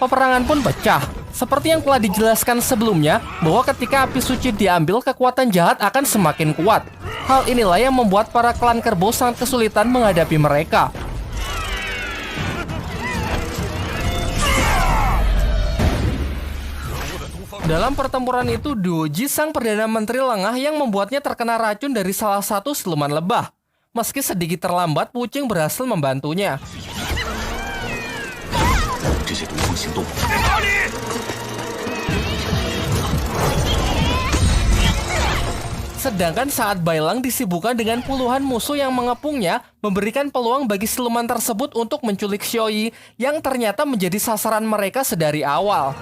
Peperangan pun pecah. Seperti yang telah dijelaskan sebelumnya, bahwa ketika api suci diambil, kekuatan jahat akan semakin kuat. Hal inilah yang membuat para klan kerbau sangat kesulitan menghadapi mereka. Dalam pertempuran itu, Duoji sang Perdana Menteri lengah yang membuatnya terkena racun dari salah satu siluman lebah. Meski sedikit terlambat, Wucheng berhasil membantunya. Sedangkan saat Bailang disibukkan dengan puluhan musuh yang mengepungnya, memberikan peluang bagi siluman tersebut untuk menculik Xiaoyi yang ternyata menjadi sasaran mereka sedari awal.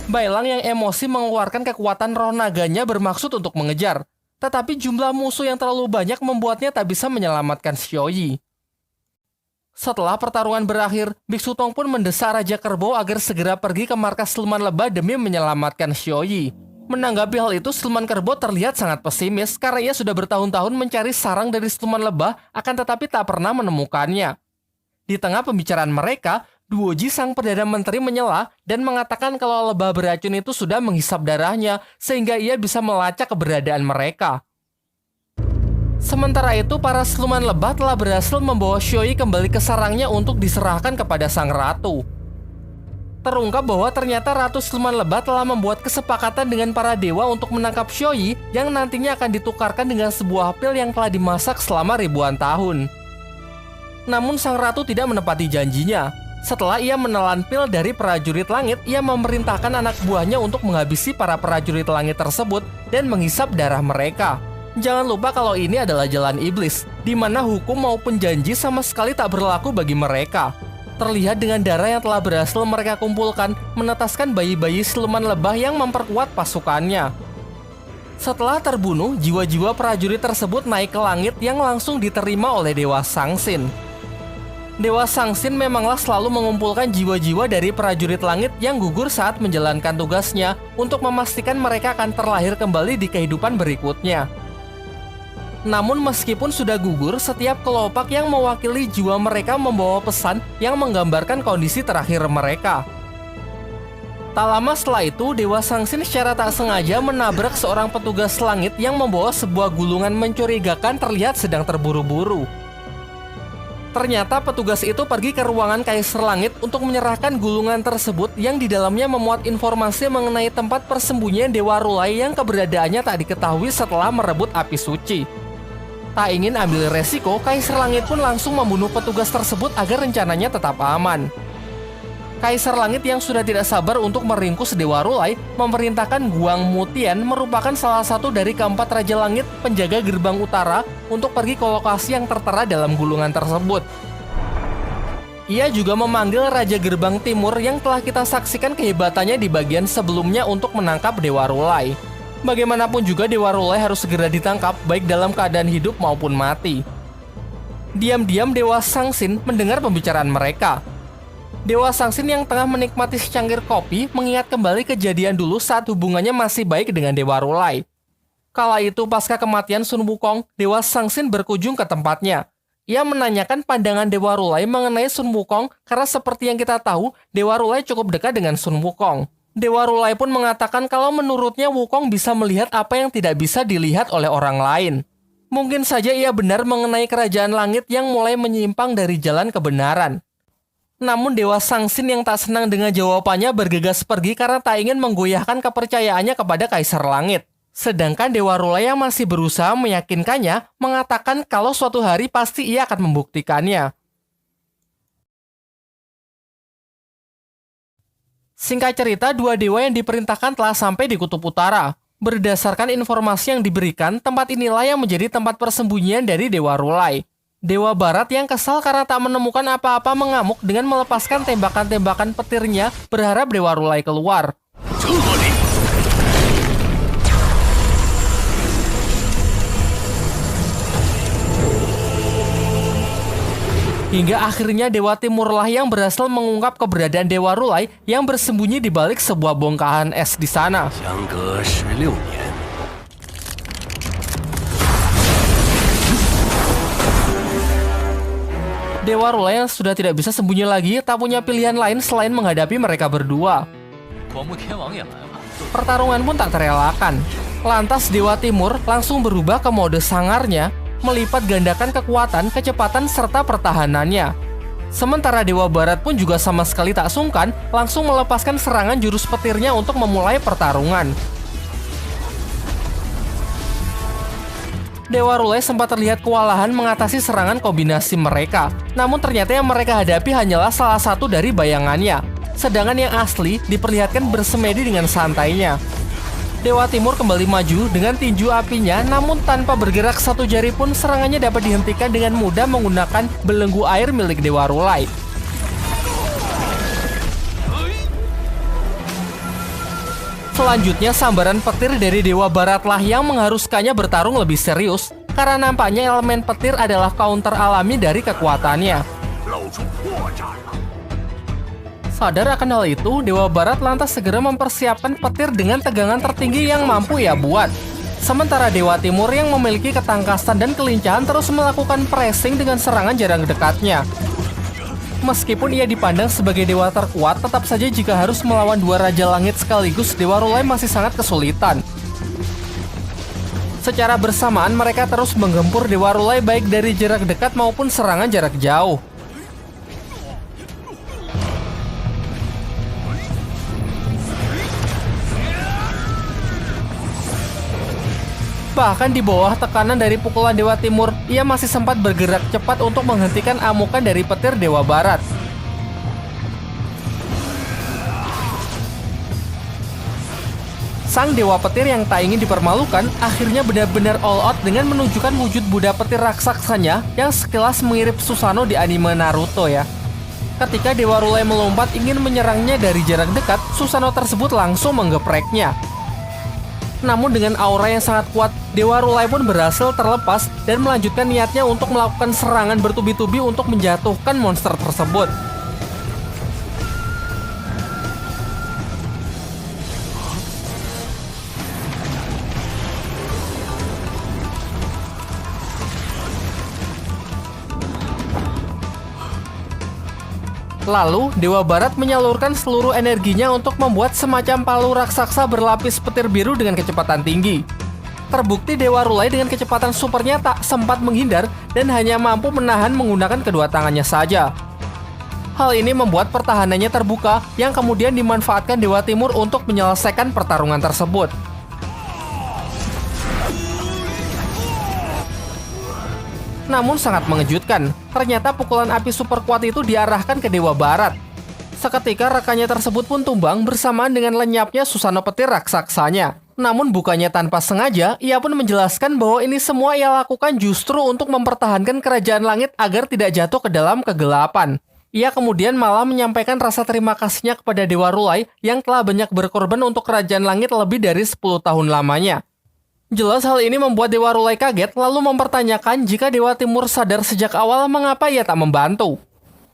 Bailang yang emosi mengeluarkan kekuatan roh naganya bermaksud untuk mengejar. Tetapi jumlah musuh yang terlalu banyak membuatnya tak bisa menyelamatkan Xiaoyi. Setelah pertarungan berakhir, Biksu Tong pun mendesak Raja Kerbau agar segera pergi ke markas siluman lebah demi menyelamatkan Xiaoyi. Menanggapi hal itu, siluman kerbau terlihat sangat pesimis karena ia sudah bertahun-tahun mencari sarang dari siluman lebah, akan tetapi tak pernah menemukannya. Di tengah pembicaraan mereka, Duoji sang Perdana Menteri menyela dan mengatakan kalau lebah beracun itu sudah menghisap darahnya sehingga ia bisa melacak keberadaan mereka. Sementara itu, para siluman lebah telah berhasil membawa Xiaoyi kembali ke sarangnya untuk diserahkan kepada sang ratu. Terungkap bahwa ternyata Ratu Siluman Lebah telah membuat kesepakatan dengan para dewa untuk menangkap Xiaoyi yang nantinya akan ditukarkan dengan sebuah pil yang telah dimasak selama ribuan tahun. Namun sang ratu tidak menepati janjinya. Setelah ia menelan pil dari prajurit langit, ia memerintahkan anak buahnya untuk menghabisi para prajurit langit tersebut dan menghisap darah mereka. Jangan lupa kalau ini adalah jalan iblis, di mana hukum maupun janji sama sekali tak berlaku bagi mereka. Terlihat dengan darah yang telah berhasil mereka kumpulkan, menetaskan bayi-bayi siluman lebah yang memperkuat pasukannya. Setelah terbunuh, jiwa-jiwa prajurit tersebut naik ke langit yang langsung diterima oleh Dewa Sangsin. Dewa Sangsin memanglah selalu mengumpulkan jiwa-jiwa dari prajurit langit yang gugur saat menjalankan tugasnya untuk memastikan mereka akan terlahir kembali di kehidupan berikutnya. Namun meskipun sudah gugur, setiap kelopak yang mewakili jiwa mereka membawa pesan yang menggambarkan kondisi terakhir mereka. Tak lama setelah itu, Dewa Sangsin secara tak sengaja menabrak seorang petugas langit yang membawa sebuah gulungan mencurigakan terlihat sedang terburu-buru. Ternyata petugas itu pergi ke ruangan Kaisar Langit untuk menyerahkan gulungan tersebut yang di dalamnya memuat informasi mengenai tempat persembunyian Dewa Rulai yang keberadaannya tak diketahui setelah merebut api suci. Tak ingin ambil resiko, Kaisar Langit pun langsung membunuh petugas tersebut agar rencananya tetap aman. Kaisar Langit yang sudah tidak sabar untuk meringkus Dewa Rulai memerintahkan Guang Mutian merupakan salah satu dari keempat Raja Langit penjaga gerbang utara untuk pergi ke lokasi yang tertera dalam gulungan tersebut. Ia juga memanggil Raja Gerbang Timur yang telah kita saksikan kehebatannya di bagian sebelumnya untuk menangkap Dewa Rulai. Bagaimanapun juga Dewa Rulai harus segera ditangkap baik dalam keadaan hidup maupun mati. Diam-diam Dewa Sangsin mendengar pembicaraan mereka. Dewa Sangsin yang tengah menikmati secangkir kopi mengingat kembali kejadian dulu saat hubungannya masih baik dengan Dewa Rulai. Kala itu pasca kematian Sun Wukong, Dewa Sangsin berkunjung ke tempatnya. Ia menanyakan pandangan Dewa Rulai mengenai Sun Wukong karena seperti yang kita tahu, Dewa Rulai cukup dekat dengan Sun Wukong. Dewa Rulai pun mengatakan kalau menurutnya Wukong bisa melihat apa yang tidak bisa dilihat oleh orang lain. Mungkin saja ia benar mengenai kerajaan langit yang mulai menyimpang dari jalan kebenaran. Namun Dewa Sangsin yang tak senang dengan jawabannya bergegas pergi karena tak ingin menggoyahkan kepercayaannya kepada Kaisar Langit. Sedangkan Dewa Rulai yang masih berusaha meyakinkannya mengatakan kalau suatu hari pasti ia akan membuktikannya. Singkat cerita, dua dewa yang diperintahkan telah sampai di Kutub Utara. Berdasarkan informasi yang diberikan, tempat inilah yang menjadi tempat persembunyian dari Dewa Rulai. Dewa Barat yang kesal karena tak menemukan apa-apa mengamuk dengan melepaskan tembakan-tembakan petirnya berharap Dewa Rulai keluar. Hingga akhirnya Dewa Timurlah yang berhasil mengungkap keberadaan Dewa Rulai yang bersembunyi di balik sebuah bongkahan es di sana. Dewa Rulai yang sudah tidak bisa sembunyi lagi tak punya pilihan lain selain menghadapi mereka berdua. Pertarungan pun tak terelakkan. Lantas Dewa Timur langsung berubah ke mode sangarnya, melipat gandakan kekuatan, kecepatan, serta pertahanannya. Sementara Dewa Barat pun juga sama sekali tak sungkan, langsung melepaskan serangan jurus petirnya untuk memulai pertarungan. Dewa Rulai sempat terlihat kewalahan mengatasi serangan kombinasi mereka. Namun ternyata yang mereka hadapi hanyalah salah satu dari bayangannya. Sedangkan yang asli diperlihatkan bersemedi dengan santainya. Dewa Timur kembali maju dengan tinju apinya, namun tanpa bergerak satu jari pun serangannya dapat dihentikan dengan mudah menggunakan belenggu air milik Dewa Rulai. Selanjutnya, sambaran petir dari Dewa Baratlah yang mengharuskannya bertarung lebih serius, karena nampaknya elemen petir adalah counter alami dari kekuatannya. Sadar akan hal itu, Dewa Barat lantas segera mempersiapkan petir dengan tegangan tertinggi yang mampu ia buat. Sementara Dewa Timur yang memiliki ketangkasan dan kelincahan terus melakukan pressing dengan serangan jarak dekatnya. Meskipun ia dipandang sebagai dewa terkuat, tetap saja jika harus melawan dua Raja Langit sekaligus, Dewa Rulai masih sangat kesulitan. Secara bersamaan, mereka terus menggempur Dewa Rulai baik dari jarak dekat maupun serangan jarak jauh. Bahkan di bawah tekanan dari pukulan Dewa Timur, ia masih sempat bergerak cepat untuk menghentikan amukan dari petir Dewa Barat. Sang Dewa Petir yang tak ingin dipermalukan akhirnya benar-benar all out dengan menunjukkan wujud Buddha petir raksasanya yang sekilas mirip Susanoo di anime Naruto ya. Ketika Dewa Rulai melompat ingin menyerangnya dari jarak dekat, Susanoo tersebut langsung menggepreknya. Namun dengan aura yang sangat kuat, Dewa Rulai pun berhasil terlepas dan melanjutkan niatnya untuk melakukan serangan bertubi-tubi untuk menjatuhkan monster tersebut. Lalu, Dewa Barat menyalurkan seluruh energinya untuk membuat semacam palu raksasa berlapis petir biru dengan kecepatan tinggi. Terbukti Dewa Rulai dengan kecepatan supernya tak sempat menghindar dan hanya mampu menahan menggunakan kedua tangannya saja. Hal ini membuat pertahanannya terbuka yang kemudian dimanfaatkan Dewa Timur untuk menyelesaikan pertarungan tersebut. Namun sangat mengejutkan, ternyata pukulan api super kuat itu diarahkan ke Dewa Barat. Seketika rekannya tersebut pun tumbang bersamaan dengan lenyapnya Susanoo petir raksasanya. Namun bukannya tanpa sengaja, ia pun menjelaskan bahwa ini semua ia lakukan justru untuk mempertahankan kerajaan langit agar tidak jatuh ke dalam kegelapan. Ia kemudian malah menyampaikan rasa terima kasihnya kepada Dewa Rulai yang telah banyak berkorban untuk kerajaan langit lebih dari 10 tahun lamanya. Jelas hal ini membuat Dewa Rulai kaget lalu mempertanyakan jika Dewa Timur sadar sejak awal mengapa ia tak membantu.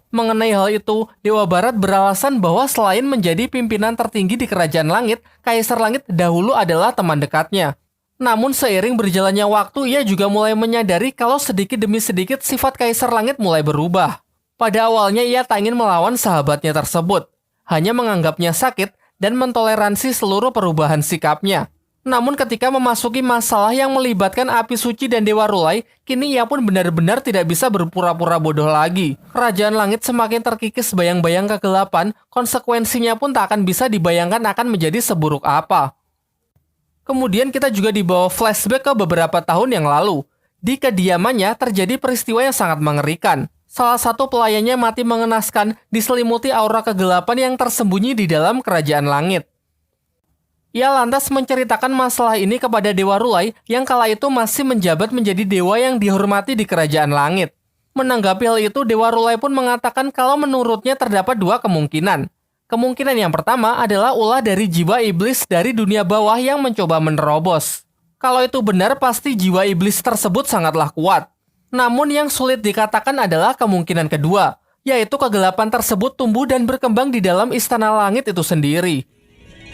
Mengenai hal itu, Dewa Barat beralasan bahwa selain menjadi pimpinan tertinggi di Kerajaan Langit, Kaisar Langit dahulu adalah teman dekatnya. Namun seiring berjalannya waktu, ia juga mulai menyadari kalau sedikit demi sedikit sifat Kaisar Langit mulai berubah. Pada awalnya ia tak ingin melawan sahabatnya tersebut, hanya menganggapnya sakit dan mentoleransi seluruh perubahan sikapnya. Namun ketika memasuki masalah yang melibatkan api suci dan Dewa Rulai, kini ia pun benar-benar tidak bisa berpura-pura bodoh lagi. Kerajaan Langit semakin terkikis bayang-bayang kegelapan, konsekuensinya pun tak akan bisa dibayangkan akan menjadi seburuk apa. Kemudian kita juga dibawa flashback ke beberapa tahun yang lalu. Di kediamannya terjadi peristiwa yang sangat mengerikan. Salah satu pelayannya mati mengenaskan, diselimuti aura kegelapan yang tersembunyi di dalam Kerajaan Langit. Ia lantas menceritakan masalah ini kepada Dewa Rulai yang kala itu masih menjabat menjadi dewa yang dihormati di Kerajaan Langit. Menanggapi hal itu, Dewa Rulai pun mengatakan kalau menurutnya terdapat dua kemungkinan. Kemungkinan yang pertama adalah ulah dari jiwa iblis dari dunia bawah yang mencoba menerobos. Kalau itu benar, pasti jiwa iblis tersebut sangatlah kuat. Namun yang sulit dikatakan adalah kemungkinan kedua, yaitu kegelapan tersebut tumbuh dan berkembang di dalam Istana Langit itu sendiri.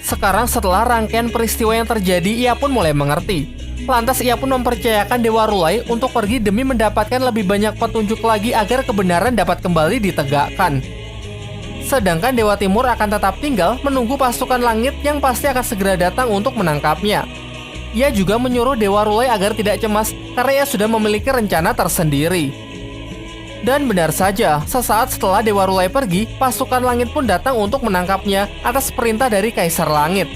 Sekarang setelah rangkaian peristiwa yang terjadi, ia pun mulai mengerti Lantas ia pun mempercayakan Dewa Rulai untuk pergi demi mendapatkan lebih banyak petunjuk lagi agar kebenaran dapat kembali ditegakkan. Sedangkan Dewa Timur akan tetap tinggal menunggu pasukan langit yang pasti akan segera datang untuk menangkapnya. Ia juga menyuruh Dewa Rulai agar tidak cemas karena ia sudah memiliki rencana tersendiri. Dan benar saja, sesaat setelah Dewa Rulai pergi, pasukan langit pun datang untuk menangkapnya atas perintah dari Kaisar Langit.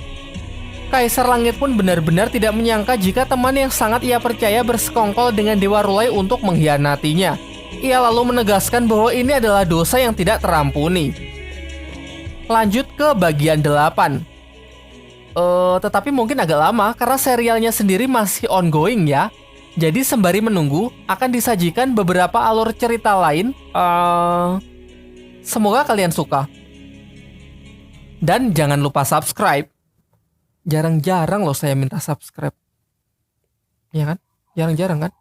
Kaisar Langit pun benar-benar tidak menyangka jika teman yang sangat ia percaya bersekongkol dengan Dewa Rulai untuk mengkhianatinya. Ia lalu menegaskan bahwa ini adalah dosa yang tidak terampuni. Lanjut ke bagian 8. Tetapi mungkin agak lama karena serialnya sendiri masih ongoing ya. Jadi sembari menunggu, akan disajikan beberapa alur cerita lain. Semoga kalian suka. Dan jangan lupa subscribe. Jarang-jarang loh saya minta subscribe. Ya kan? Jarang-jarang kan?